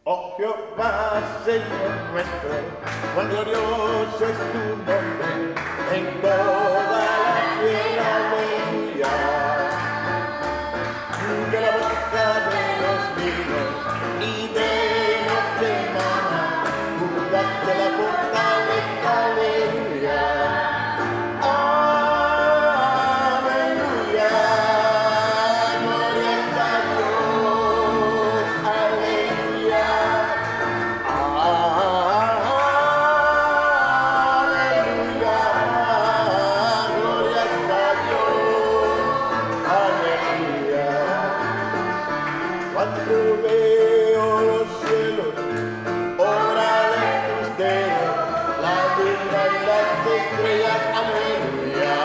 Oh Jehová, Señor nuestro, cuán glorioso es tu nombre en toda la tierra, aleluya. De la boca de los niños y de los demás, fundaste la fortaleza, aleluya. Cuando veo los cielos, obra de tus dedos, la luna y las estrellas, aleluya.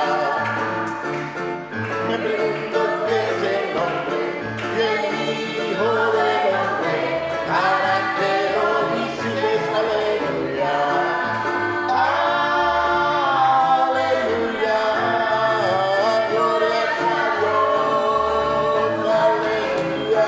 Me pregunto qué es el hombre y el hijo del hombre, para que lo visites, aleluya. Aleluya, gloria a Dios, aleluya.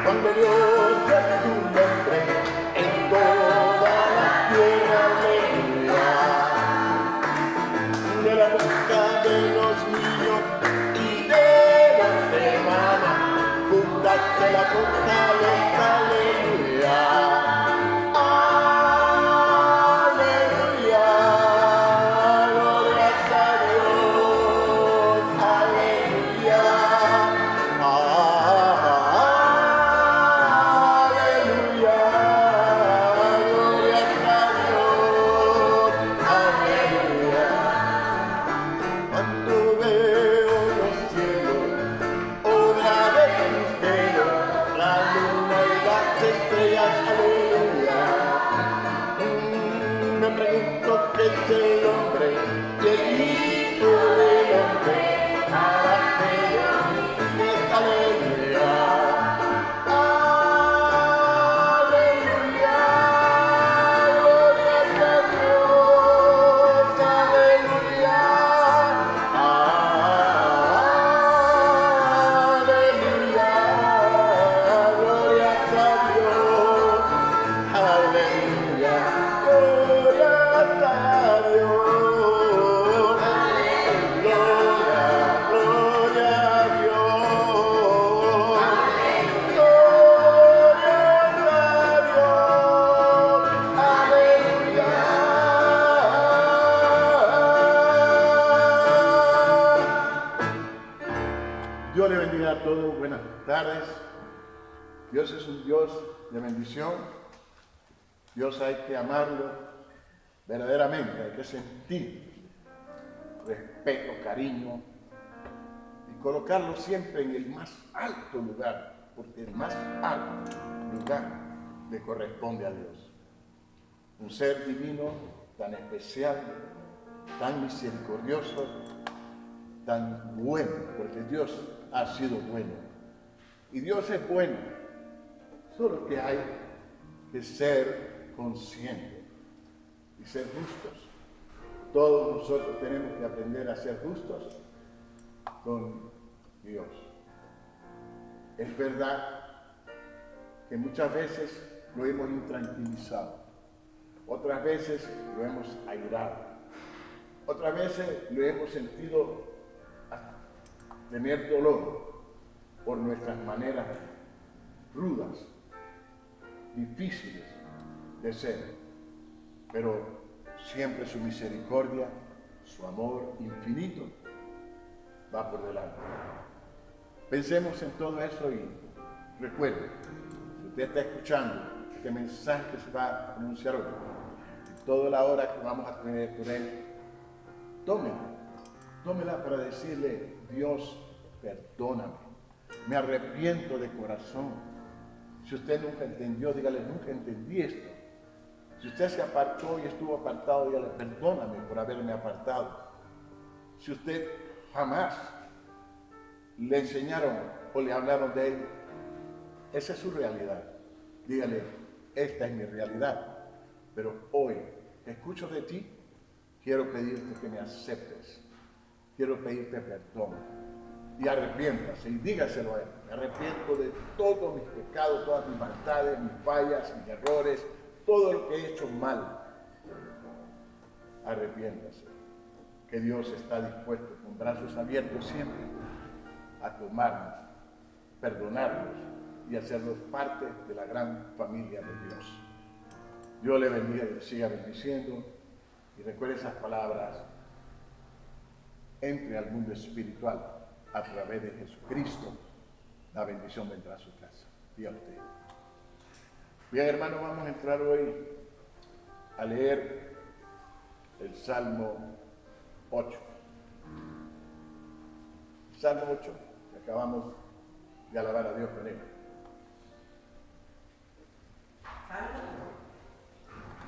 Cuando Dios es tu nombre en toda la tierra, aleluya. De la boca de los niños y de las hermanas, fundaste la fortaleza, aleluya. Cuando veo los cielos, obra de tus dedos, la luna y las estrellas, aleluya. Me pregunto qué es el hombre y el hijo del hombre, para que lo visites, aleluya. Dios le bendiga a todos, buenas tardes. Dios es un Dios de bendición. Dios hay que amarlo verdaderamente, hay que sentir respeto, cariño y colocarlo siempre en el más alto lugar, porque el más alto lugar le corresponde a Dios. Un ser divino tan especial, tan misericordioso, tan bueno, porque Dios ha sido bueno. Y Dios es bueno, solo que hay que ser conscientes y ser justos. Todos nosotros tenemos que aprender a ser justos con Dios. Es verdad que muchas veces lo hemos intranquilizado, otras veces lo hemos airado, otras veces lo hemos sentido tener dolor por nuestras maneras rudas, difíciles de ser, pero siempre su misericordia, su amor infinito va por delante. Pensemos en todo eso y recuerde, si usted está escuchando este mensaje que se va a pronunciar hoy, toda la hora que vamos a tener por él, tómela para decirle: Dios, perdóname, me arrepiento de corazón. Si usted nunca entendió, dígale: nunca entendí esto. Si usted se apartó y estuvo apartado, dígale: perdóname por haberme apartado. Si usted jamás le enseñaron o le hablaron de él, esa es su realidad. Dígale, esta es mi realidad, pero hoy que escucho de ti, quiero pedirte que me aceptes, quiero pedirte perdón y arrepiéntase y dígaselo a él. Me arrepiento de todos mis pecados, todas mis maldades, mis fallas, mis errores, todo lo que he hecho mal. Arrepiéntase, que Dios está dispuesto con brazos abiertos siempre a tomarnos, perdonarnos y hacernos parte de la gran familia de Dios. Dios le bendiga y le siga bendiciendo. Y recuerde esas palabras: entre al mundo espiritual a través de Jesucristo, la bendición vendrá a su casa y a usted. Bien, hermanos, vamos a entrar hoy a leer el Salmo 8. Salmo 8, que acabamos de alabar a Dios con él.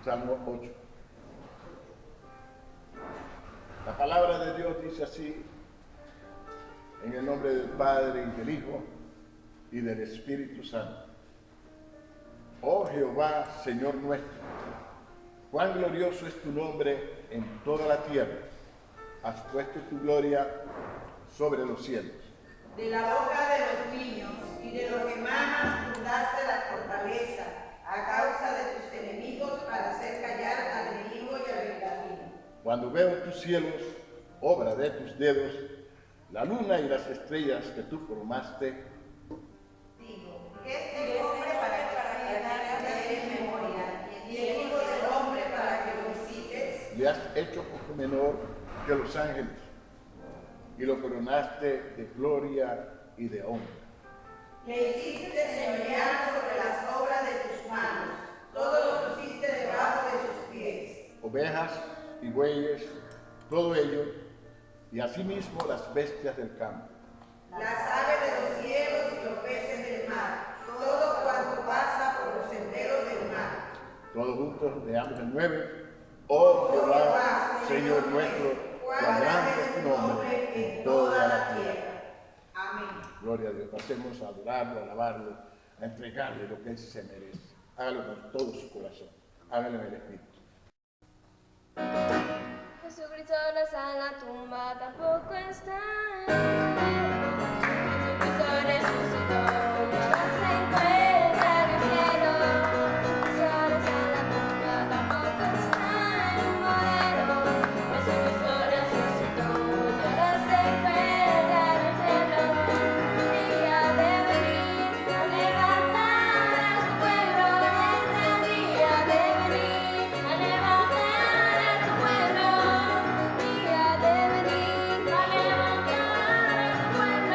Salmo 8. La palabra de Dios dice así: en el nombre del Padre y del Hijo y del Espíritu Santo. Oh Jehová, Señor nuestro, cuán glorioso es tu nombre en toda la tierra. Has puesto tu gloria sobre los cielos. De la boca de los niños y de los que maman fundaste la fortaleza, a causa de tus enemigos, para hacer callar al enemigo y al vengativo. Cuando veo tus cielos, obra de tus dedos, la luna y las estrellas que tú formaste, digo, ¿qué es el hombre para que tengas memoria? Y el hijo del hombre para que lo visites. le has hecho poco menor que los ángeles, y lo coronaste de gloria y de honra. Le hiciste señorear sobre las obras de tus manos, todo lo pusiste debajo de sus pies. Ovejas y bueyes, todo ello, y asimismo las bestias del campo. Las aves de los cielos y los peces del mar, todo cuanto pasa por los senderos del mar. Todos juntos leamos el 9. Oh Jehová, Señor nuestro, cuán grande es tu nombre en toda la tierra. Amén. Gloria a Dios. Pasemos a adorarlo, a alabarlo, a entregarle lo que Él se merece. Hágalo con todo su corazón. Hágalo en el Espíritu. Jesucristo no está en la tumba, tampoco está en el cielo. Jesucristo resucitó, ahora se encuentra en el cielo. Jesucristo no está en la tumba, tampoco está en el madero. Jesucristo resucitó, ahora se encuentra en el cielo. Y ha de venir a levantar a su pueblo, desde el día de venir a levantar a su pueblo. Y ha de venir a levantar a su pueblo.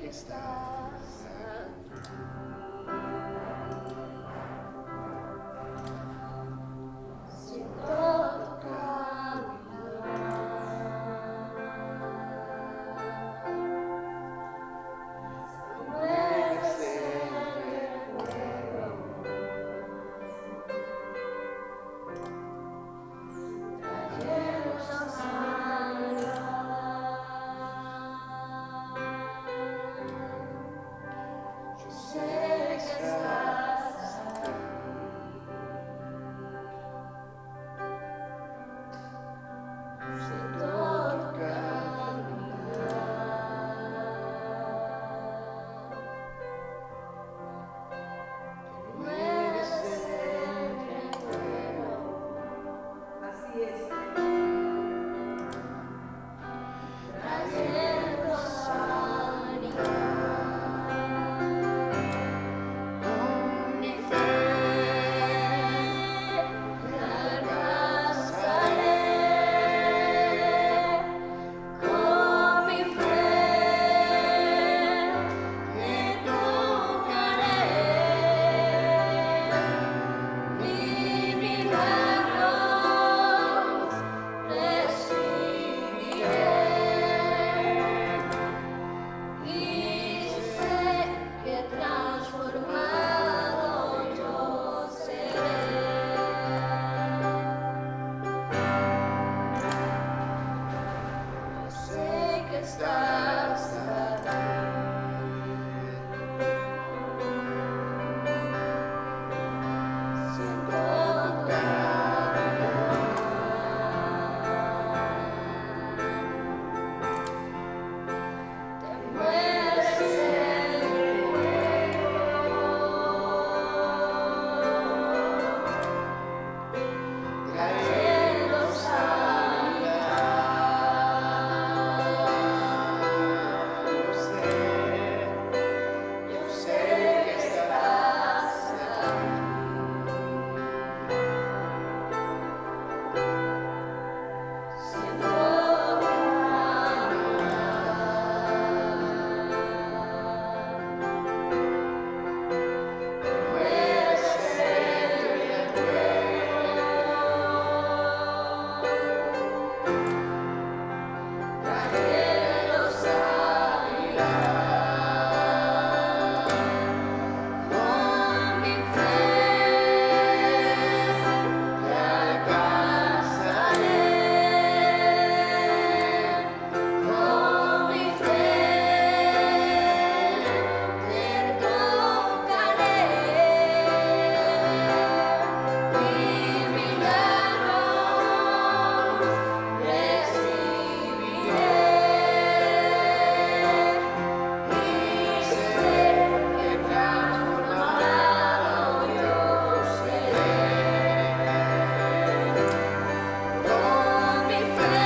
que estás aquí. Siento tu caminar. Mueves el recuerdo, trayéndonos a sanidad. Yo sé que estás aquí. Siento tu caminar. Mueves el recuerdo, Así es. trayendo sanidad. Con mi fe te alcanzaré. Con mi fe te tocaré. Mi milagros recibiré. Y sé que transformado yo seré. Yo sé que estás aquí. Siento tu caminar. Te mueves el recuerdo, trayendo sanidad. Yo sé que estás aquí. Siento tu caminar. Mueves trayendo sanidad. Con mi fe te alcanzaré. Con mi fe te tocaré. Mi milagros recibiré. Y sé que transformado yo seré. Con mi fe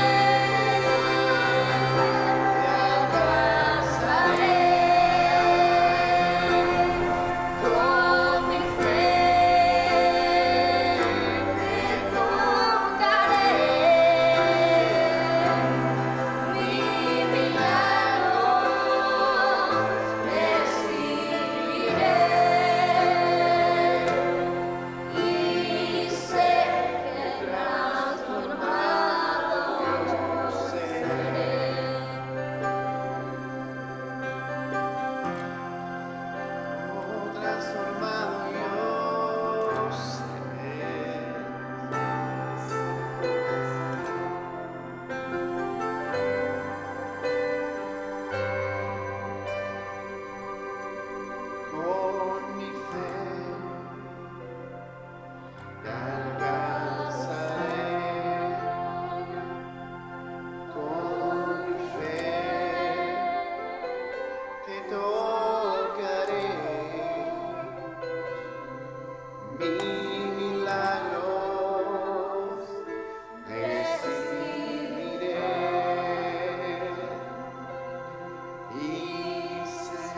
te alcanzaré. Con mi fe te tocaré. Mi milagros recibiré. Y sé que transformado yo seré. Transformado yo seré. Con mi fe te alcanzaré. Con mi fe te tocaré. Mi milagros recibiré. Y sé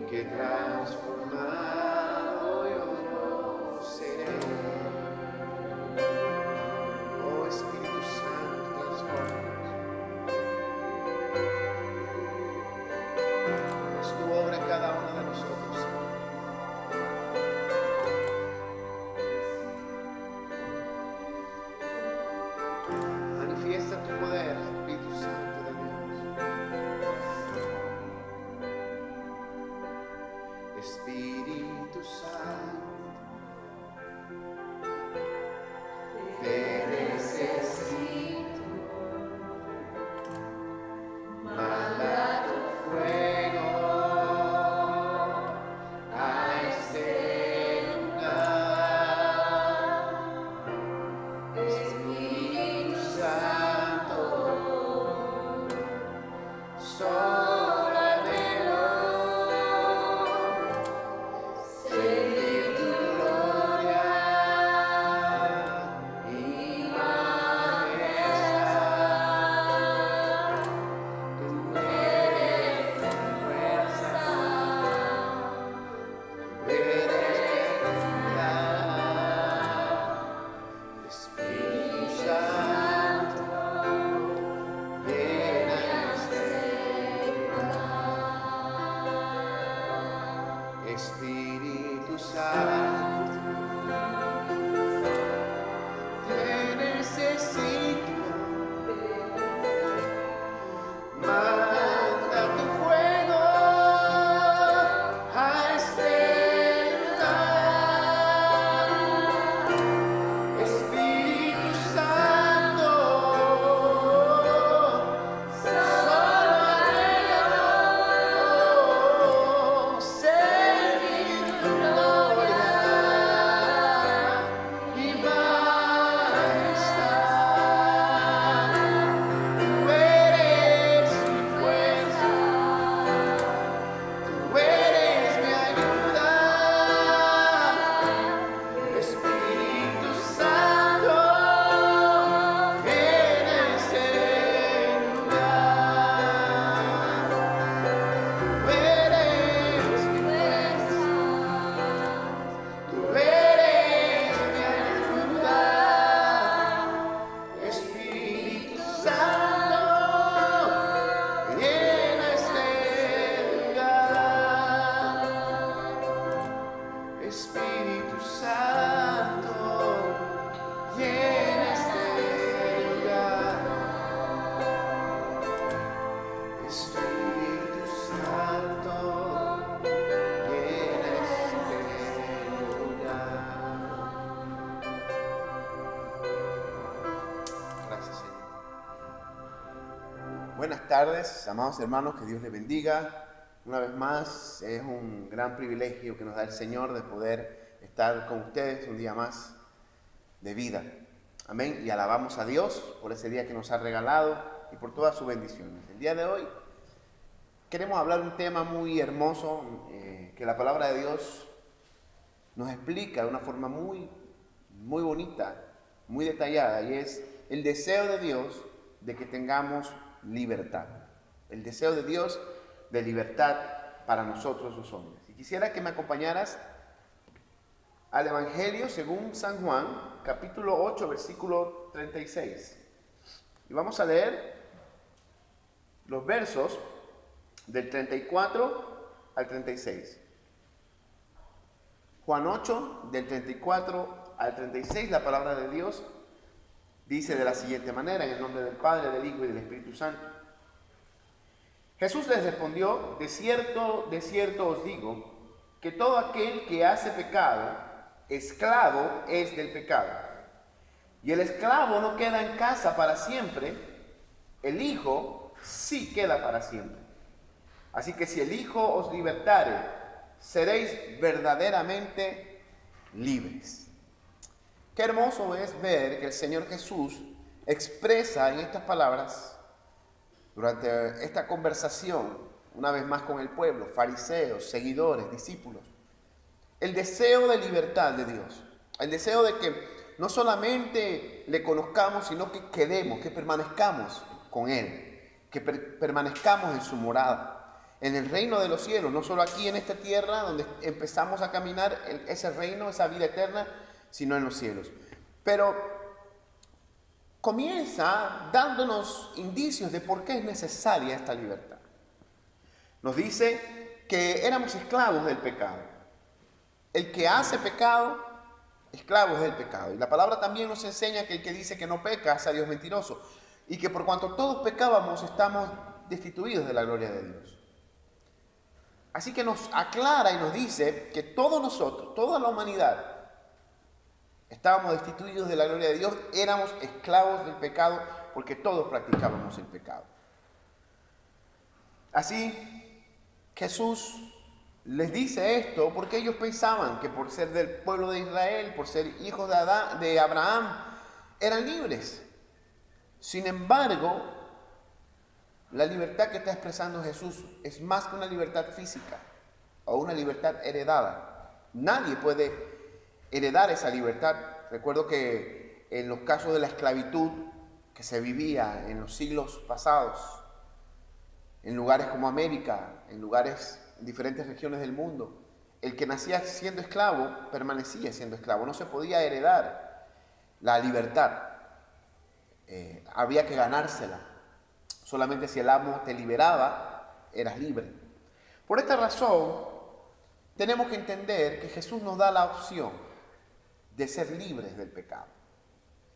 que transformado yo seré. Oh Espíritu Santo, transforma. Espíritu Santo, te necesito. Manda tu fuego a este lugar. Espíritu Santo, solo anhelo sentir tu gloria y majestad. Tú eres mi fuerza, tú eres mi ayuda. Espíritu Santo, llena este lugar. Espíritu Santo, te necesito. Manda tu fuego a este lugar. Espíritu Santo, solo anhelo sentir tu gloria y majestad. Tú eres mi fuerza, tú eres mi ayuda. Espíritu Santo, en este lugar. Tú eres mi fuerza, tú eres mi ayuda. Espíritu Santo, llena este lugar. Espíritu Santo, llena este lugar. Espíritu Santo, llena este lugar. Gracias, Señor. Buenas tardes, amados hermanos, que Dios les bendiga. Una vez más, es un gran privilegio que nos da el Señor de poder estar con ustedes un día más de vida. Amén. Y alabamos a Dios por ese día que nos ha regalado y por todas sus bendiciones. El día de hoy queremos hablar un tema muy hermoso que la palabra de Dios nos explica de una forma muy bonita, muy detallada, y es el deseo de Dios de que tengamos libertad. El deseo de Dios de libertad para nosotros los hombres. Y quisiera que me acompañaras al Evangelio según San Juan, capítulo 8, versículo 36. Y vamos a leer los versos del 34 al 36. Juan 8, del 34 al 36, la palabra de Dios dice de la siguiente manera, en el nombre del Padre, del Hijo y del Espíritu Santo. Jesús les respondió: de cierto os digo, que todo aquel que hace pecado, esclavo es del pecado. Y el esclavo no queda en casa para siempre, el Hijo sí queda para siempre. Así que si el Hijo os libertare, seréis verdaderamente libres. Qué hermoso es ver que el Señor Jesús expresa en estas palabras, durante esta conversación, una vez más con el pueblo, fariseos, seguidores, discípulos, el deseo de libertad de Dios, el deseo de que no solamente le conozcamos, sino que quedemos, que permanezcamos con Él, que permanezcamos en su morada, en el reino de los cielos, no solo aquí en esta tierra donde empezamos a caminar ese reino, esa vida eterna, sino en los cielos. Pero comienza dándonos indicios de por qué es necesaria esta libertad. Nos dice que éramos esclavos del pecado. El que hace pecado, esclavos del pecado. Y la palabra también nos enseña que el que dice que no peca hace a Dios mentiroso. Y que por cuanto todos pecábamos, estamos destituidos de la gloria de Dios. Así que nos aclara y nos dice que todos nosotros, toda la humanidad, estábamos destituidos de la gloria de Dios, éramos esclavos del pecado porque todos practicábamos el pecado. Así, Jesús les dice esto porque ellos pensaban que por ser del pueblo de Israel, por ser hijos de Abraham, eran libres. Sin embargo, la libertad que está expresando Jesús es más que una libertad física o una libertad heredada. Nadie puede heredar esa libertad. Recuerdo que en los casos de la esclavitud que se vivía en los siglos pasados, en lugares como América, en diferentes regiones del mundo, el que nacía siendo esclavo permanecía siendo esclavo, no se podía heredar la libertad, había que ganársela. Solamente si el amo te liberaba, eras libre. Por esta razón, tenemos que entender que Jesús nos da la opción de ser libres del pecado,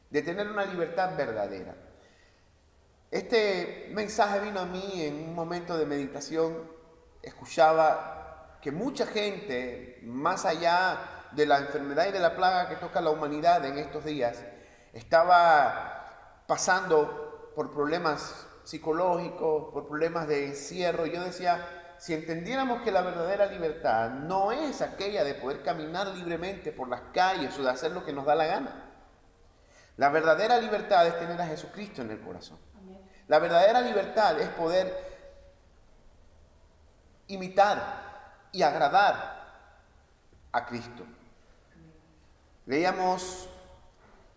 de tener una libertad verdadera. Este mensaje vino a mí en un momento de meditación. Escuchaba que mucha gente, más allá de la enfermedad y de la plaga que toca a la humanidad en estos días, estaba pasando por problemas psicológicos, por problemas de encierro. Yo decía, si entendiéramos que la verdadera libertad no es aquella de poder caminar libremente por las calles o de hacer lo que nos da la gana. La verdadera libertad es tener a Jesucristo en el corazón. La verdadera libertad es poder imitar y agradar a Cristo. Leíamos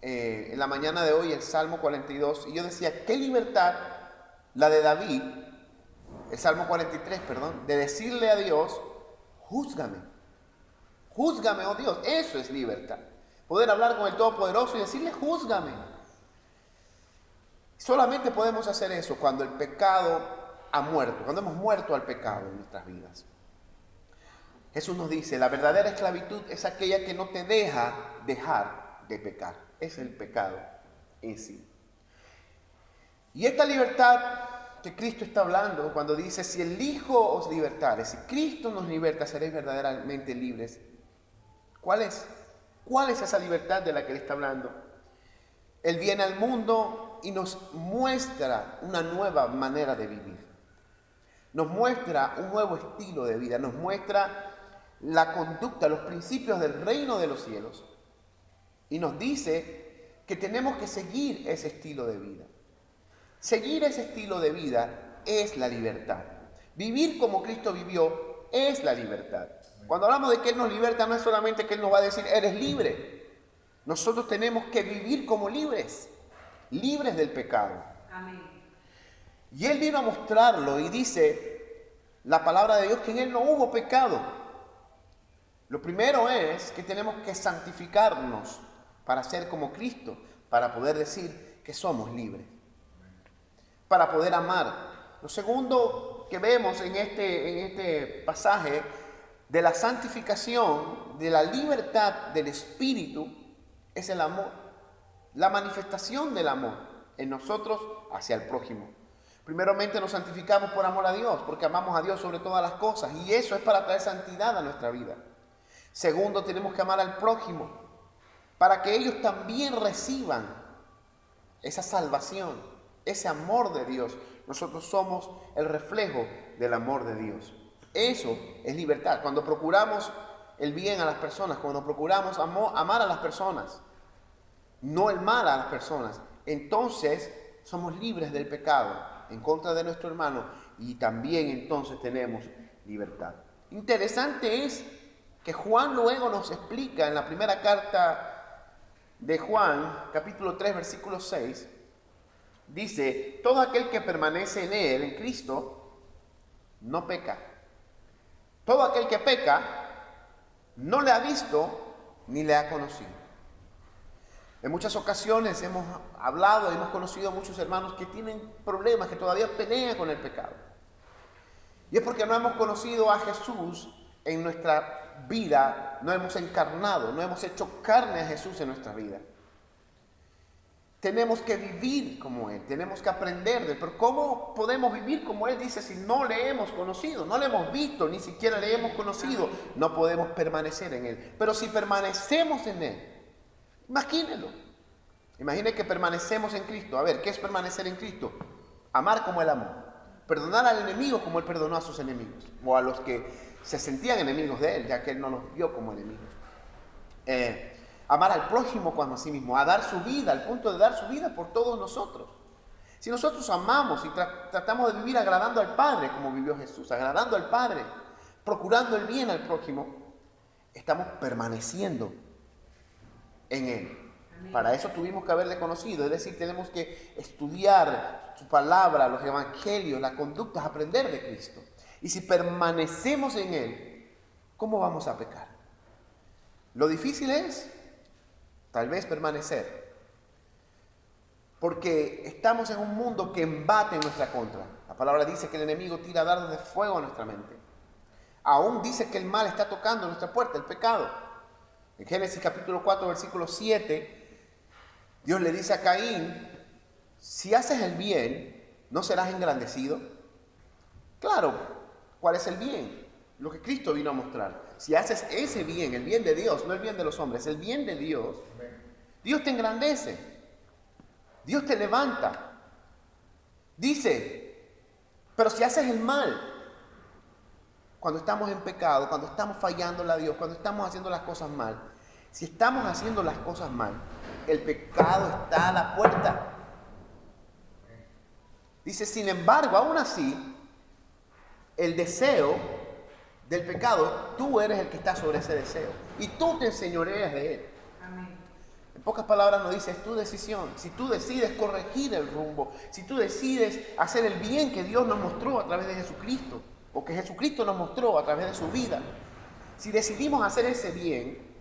en la mañana de hoy el Salmo 42 y yo decía, qué libertad la de David, el Salmo 43, perdón, de decirle a Dios, júzgame, oh Dios. Eso es libertad. Poder hablar con el Todopoderoso y decirle, júzgame. Solamente podemos hacer eso cuando el pecado ha muerto, cuando hemos muerto al pecado en nuestras vidas. Jesús nos dice, la verdadera esclavitud es aquella que no te deja dejar de pecar. Es el pecado en sí. Y esta libertad que Cristo está hablando cuando dice, si el Hijo os libertare, si Cristo nos liberta, seréis verdaderamente libres. ¿Cuál es? ¿Cuál es esa libertad de la que Él está hablando? Él viene al mundo y nos muestra una nueva manera de vivir. Nos muestra un nuevo estilo de vida, nos muestra la conducta, los principios del reino de los cielos. Y nos dice que tenemos que seguir ese estilo de vida. Seguir ese estilo de vida es la libertad. Vivir como Cristo vivió es la libertad. Cuando hablamos de que Él nos liberta, no es solamente que Él nos va a decir, eres libre. Nosotros tenemos que vivir como libres, libres del pecado. Amén. Y Él vino a mostrarlo y dice la palabra de Dios que en Él no hubo pecado. Lo primero es que tenemos que santificarnos para ser como Cristo, para poder decir que somos libres, para poder amar. Lo segundo que vemos en este pasaje de la santificación, de la libertad del Espíritu, es el amor, la manifestación del amor en nosotros hacia el prójimo. Primeramente nos santificamos por amor a Dios, porque amamos a Dios sobre todas las cosas, y eso es para traer santidad a nuestra vida. Segundo, tenemos que amar al prójimo, para que ellos también reciban esa salvación, ese amor de Dios. Nosotros somos el reflejo del amor de Dios. Eso es libertad. Cuando procuramos el bien a las personas, cuando procuramos amar a las personas, no el mal a las personas, entonces somos libres del pecado en contra de nuestro hermano y también entonces tenemos libertad. Interesante es que Juan luego nos explica en la primera carta de Juan, capítulo 3, versículo 6, dice, todo aquel que permanece en Él, en Cristo, no peca. Todo aquel que peca no le ha visto ni le ha conocido. En muchas ocasiones hemos hablado, hemos conocido a muchos hermanos que tienen problemas, que todavía pelean con el pecado. Y es porque no hemos conocido a Jesús en nuestra vida, no hemos encarnado, no hemos hecho carne a Jesús en nuestra vida. tenemos que vivir como Él, tenemos que aprender de Él. Pero ¿cómo podemos vivir como Él dice si no le hemos conocido, no le hemos visto, ni siquiera le hemos conocido? No podemos permanecer en Él. Pero si permanecemos en Él, imagínenlo. Imaginen que permanecemos en Cristo. A ver, ¿qué es permanecer en Cristo? Amar como Él amó. Perdonar al enemigo como Él perdonó a sus enemigos. O a los que se sentían enemigos de Él, ya que Él no los vio como enemigos. Amar al prójimo como a sí mismo. A dar su vida, al punto de dar su vida por todos nosotros. Si nosotros amamos y tratamos de vivir agradando al Padre, como vivió Jesús, agradando al Padre, procurando el bien al prójimo, estamos permaneciendo en Él. Para eso tuvimos que haberle conocido, es decir, tenemos que estudiar su palabra, los evangelios, las conductas, aprender de Cristo. Y si permanecemos en Él, ¿cómo vamos a pecar? Lo difícil es, tal vez, permanecer. Porque estamos en un mundo que embate en nuestra contra. La palabra dice que el enemigo tira dardos de fuego a nuestra mente. Aún dice que el mal está tocando nuestra puerta, el pecado. En Génesis capítulo 4, versículo 7, Dios le dice a Caín, si haces el bien, ¿no serás engrandecido? Claro, ¿cuál es el bien? Lo que Cristo vino a mostrar. Si haces ese bien, el bien de Dios, no el bien de los hombres, el bien de Dios, Dios te engrandece, Dios te levanta. Dice, pero si haces el mal, cuando estamos en pecado, cuando estamos fallándole a Dios, cuando estamos haciendo las cosas mal, si estamos haciendo las cosas mal, el pecado está a la puerta. Dice, sin embargo, aún así, el deseo del pecado, tú eres el que está sobre ese deseo. Y tú te enseñoreas de él. Amén. En pocas palabras nos dice, es tu decisión. Si tú decides corregir el rumbo, si tú decides hacer el bien que Dios nos mostró a través de Jesucristo, o que Jesucristo nos mostró a través de su vida, si decidimos hacer ese bien,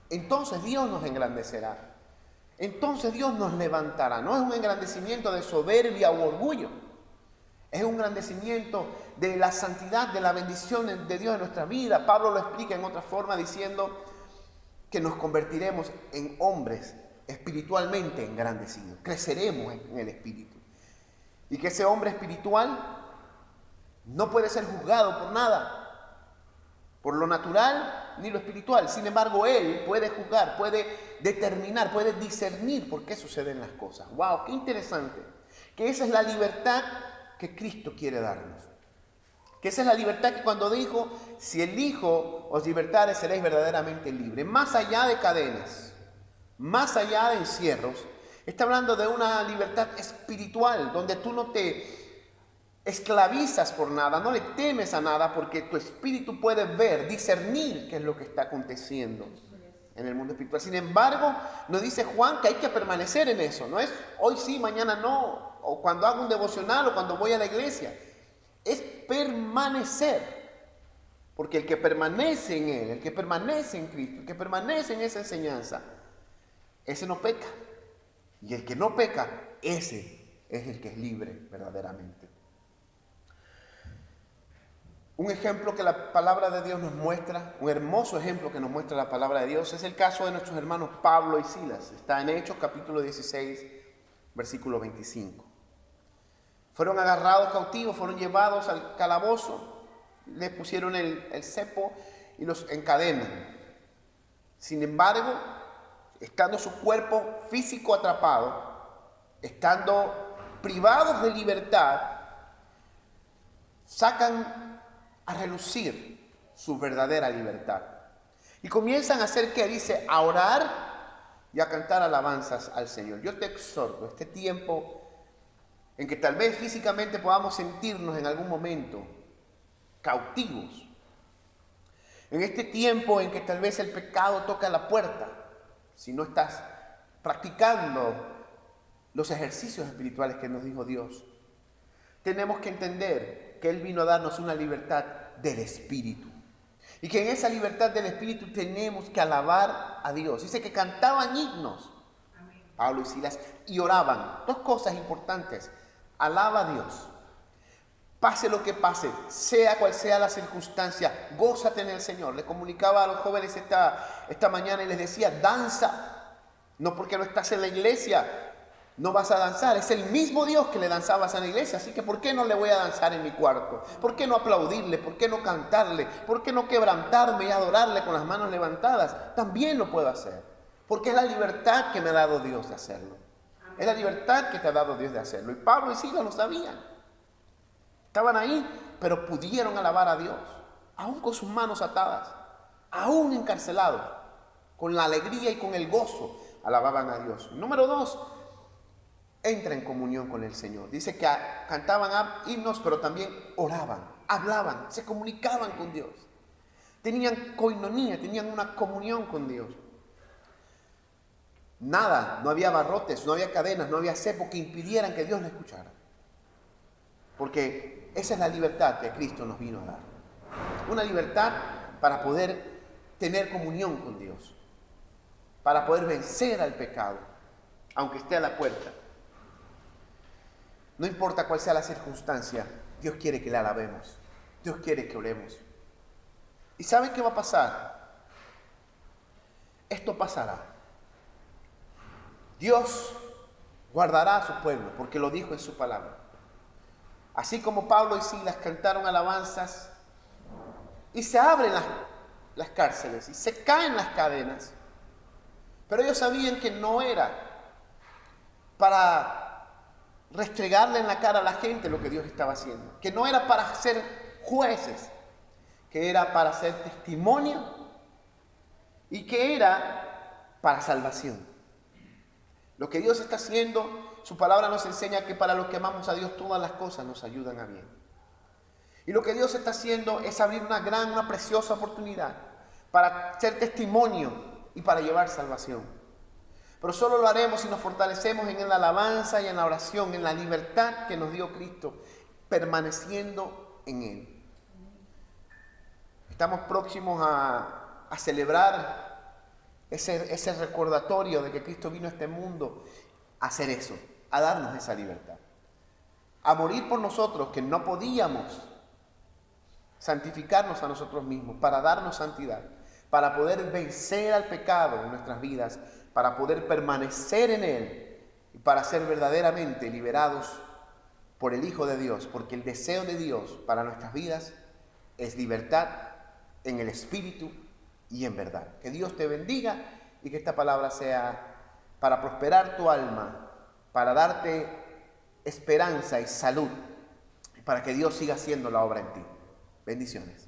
entonces Dios nos engrandecerá. Entonces Dios nos levantará. No es un engrandecimiento de soberbia u orgullo. Es un engrandecimiento de la santidad, de la bendición de Dios en nuestra vida. Pablo lo explica en otra forma diciendo que nos convertiremos en hombres espiritualmente engrandecidos. Creceremos en el espíritu. Y que ese hombre espiritual no puede ser juzgado por nada. Por lo natural ni lo espiritual. Sin embargo, él puede juzgar, puede determinar, puede discernir por qué suceden las cosas. ¡Wow! ¡Qué interesante! Que esa es la libertad que Cristo quiere darnos. Que esa es la libertad que cuando dijo, si el Hijo os libertare, seréis verdaderamente libres. Más allá de cadenas, más allá de encierros, está hablando de una libertad espiritual, donde tú no te esclavizas por nada, no le temes a nada, porque tu espíritu puede ver, discernir qué es lo que está aconteciendo en el mundo espiritual. Sin embargo, nos dice Juan que hay que permanecer en eso. No es hoy sí, mañana no, o cuando hago un devocional o cuando voy a la iglesia. Es permanecer. Porque el que permanece en Él, el que permanece en Cristo, el que permanece en esa enseñanza, ese no peca. Y el que no peca, ese es el que es libre verdaderamente. Un ejemplo que la palabra de Dios nos muestra, un hermoso ejemplo que nos muestra la palabra de Dios, es el caso de nuestros hermanos Pablo y Silas. Está en Hechos capítulo 16, versículo 25. Fueron agarrados cautivos, fueron llevados al calabozo, les pusieron el cepo y los encadenan. Sin embargo, estando su cuerpo físico atrapado, estando privados de libertad, sacan a relucir su verdadera libertad. Y comienzan a hacer, ¿qué dice? A orar y a cantar alabanzas al Señor. Yo te exhorto, este tiempo en que tal vez físicamente podamos sentirnos en algún momento cautivos, en este tiempo en que tal vez el pecado toca la puerta, si no estás practicando los ejercicios espirituales que nos dijo Dios, tenemos que entender que Él vino a darnos una libertad del Espíritu. Y que en esa libertad del Espíritu tenemos que alabar a Dios. Dice que cantaban himnos, Pablo y Silas, y oraban. Dos cosas importantes. Alaba a Dios. Pase lo que pase, sea cual sea la circunstancia, gózate en el Señor. Le comunicaba a los jóvenes esta mañana y les decía, danza No porque no estás en la iglesia no vas a danzar. Es el mismo Dios que le danzabas en la iglesia. Así que ¿por qué no le voy a danzar en mi cuarto? ¿Por qué no aplaudirle? ¿Por qué no cantarle? ¿Por qué no quebrantarme y adorarle con las manos levantadas? También lo puedo hacer. Porque es la libertad que me ha dado Dios de hacerlo. Es la libertad que te ha dado Dios de hacerlo. Y Pablo y Silas lo sabían. Estaban ahí, pero pudieron alabar a Dios. Aún con sus manos atadas. Aún encarcelados. Con la alegría y con el gozo alababan a Dios. Número 2. Entra en comunión con el Señor. Dice que cantaban himnos, pero también oraban, hablaban, se comunicaban con Dios. Tenían coinonía, tenían una comunión con Dios. Nada, no había barrotes, no había cadenas, no había cepo que impidieran que Dios le escuchara. Porque esa es la libertad que Cristo nos vino a dar. Una libertad para poder tener comunión con Dios. Para poder vencer al pecado, aunque esté a la puerta. No importa cuál sea la circunstancia, Dios quiere que le alabemos. Dios quiere que oremos. ¿Y saben qué va a pasar? Esto pasará. Dios guardará a su pueblo, porque lo dijo en su palabra. Así como Pablo y Silas cantaron alabanzas y se abren las cárceles y se caen las cadenas. Pero ellos sabían que no era para restregarle en la cara a la gente lo que Dios estaba haciendo. Que no era para ser jueces, que era para ser testimonio y que era para salvación. Lo que Dios está haciendo, su palabra nos enseña que para los que amamos a Dios todas las cosas nos ayudan a bien. Y lo que Dios está haciendo es abrir una preciosa oportunidad para ser testimonio y para llevar salvación. Pero solo lo haremos si nos fortalecemos en la alabanza y en la oración, en la libertad que nos dio Cristo, permaneciendo en Él. Estamos próximos a celebrar ese recordatorio de que Cristo vino a este mundo a hacer eso, a darnos esa libertad. A morir por nosotros, que no podíamos santificarnos a nosotros mismos, para darnos santidad, para poder vencer al pecado en nuestras vidas, para poder permanecer en Él y para ser verdaderamente liberados por el Hijo de Dios, porque el deseo de Dios para nuestras vidas es libertad en el Espíritu y en verdad. Que Dios te bendiga y que esta palabra sea para prosperar tu alma, para darte esperanza y salud, y para que Dios siga haciendo la obra en ti. Bendiciones.